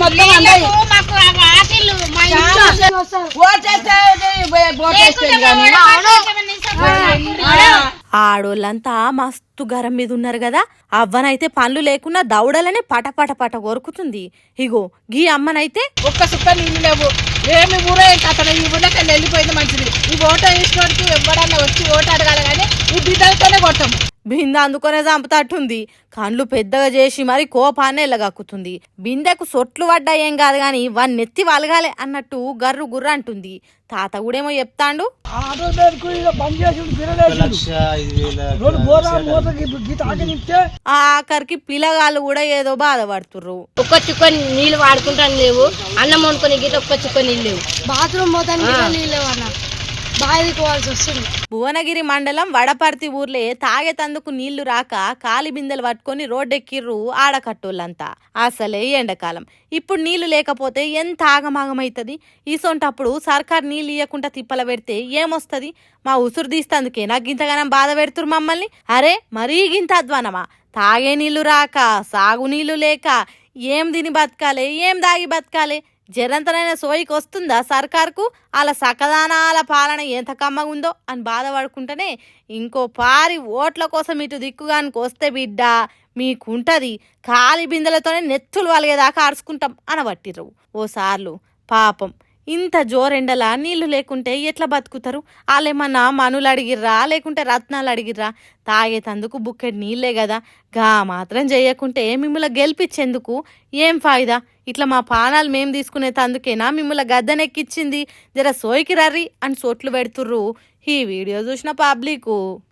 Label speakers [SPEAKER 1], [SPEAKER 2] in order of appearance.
[SPEAKER 1] మొత్తం అందరి
[SPEAKER 2] మాకు ఆశలు మా ఇంట్లో
[SPEAKER 3] ఆడోళ్ళంతా మస్తు గరం మీద ఉన్నారు కదా. అవ్వనైతే పనులు లేకున్నా దౌడలని పట పట కొరుకుతుంది. ఇగో గీ అమ్మనైతే
[SPEAKER 1] ఒక్క సుక్క నీళ్ళు లేవు. ఏమి ఊరే అతను ఈ ఊళ్ళకెళ్ళి వెళ్ళిపోయింది మంచిది. ఈ ఓటు వేసినోడికి ఎవడన్నా వచ్చి ఓటు అడగాలి కానీ ఈ బిడ్డలతోనే కొట్టము.
[SPEAKER 3] బిందె అందుకొనే చంపుతట్టుంది. కండ్లు పెద్దగా చేసి మరి కోపాన్ని ఎల్లగక్కుతుంది. బిందెకు సొట్లు పడ్డా ఏం కాదు గాని వన్నెత్తి వలగాలే అన్నట్టు గర్రు గుర్ర అంటుంది. తాత కూడేమో చెప్తాండు, ఆఖరికి పిల్లగాళ్ళు కూడా ఏదో బాధపడుతుర్రు.
[SPEAKER 2] ఒక్క చుక్క నీళ్ళు వాడుకుంటాను లేవు, అన్నం వండుకొని గీత ఒక్క చుక్క నీళ్ళు లేవు, బాత్రూమ్ పోతాను నీళ్ళు లేవు అన్న, బాధికోవాల్సి వస్తుంది.
[SPEAKER 3] భువనగిరి మండలం వడపర్తి ఊర్లే తాగేతందుకు నీళ్లు రాక కాలి బిందెలు పట్టుకొని రోడ్డెక్కిర్రు ఆడకట్టోళ్ళంతా. అసలే ఎండాకాలం, ఇప్పుడు నీళ్లు లేకపోతే ఎంత ఆగమాగమైతుంది. ఈసొంటప్పుడు సర్కార్ నీళ్ళు ఇయ్యకుండా తిప్పల పెడితే ఏమొస్తుంది? మా ఉసురు తీస్తందుకే నాకు గింతగానం బాధ పెడుతురు మమ్మల్ని. అరే మరీ గింత అధ్వానమా? తాగే నీళ్లు రాక, సాగు నీళ్లు లేక ఏం తిని బతకాలే, ఏం దాగి బతకాలే? జరంతనైనా సోయికి వస్తుందా సర్కార్కు? అలా సకదానాల పాలన ఎంత కమ్మగుందో అని బాధపడుకుంటేనే ఇంకో పారి ఓట్ల కోసం ఇటు దిక్కుగానికి వస్తే బిడ్డ మీకుంటది ఖాళీ బిందెలతోనే నెత్తులు వలిగేదాకా ఆడుచుకుంటాం అనబట్టిర్రు. ఓసార్లు పాపం ఇంత జోరెండలా నీళ్లు లేకుంటే ఎట్లా బతుకుతారు? వాళ్ళేమన్నా మనులు అడిగిర్రా లేకుంటే రత్నాలు అడిగిర్రా? తాగేతందుకు బుక్కెడ్ నీళ్లే కదా. గా మాత్రం చెయ్యకుంటే మిమ్మల్ని గెలిపించేందుకు ఏం ఫాయిదా? ఇట్లా మా పానాలు మేం తీసుకునే తందుకేనా మిమ్మల్ని గద్దెనెక్కిచ్చింది? జర సోయికి రర్రి అని సొట్లు పెడుతుర్రు ఈ వీడియో చూసిన పబ్లిక్.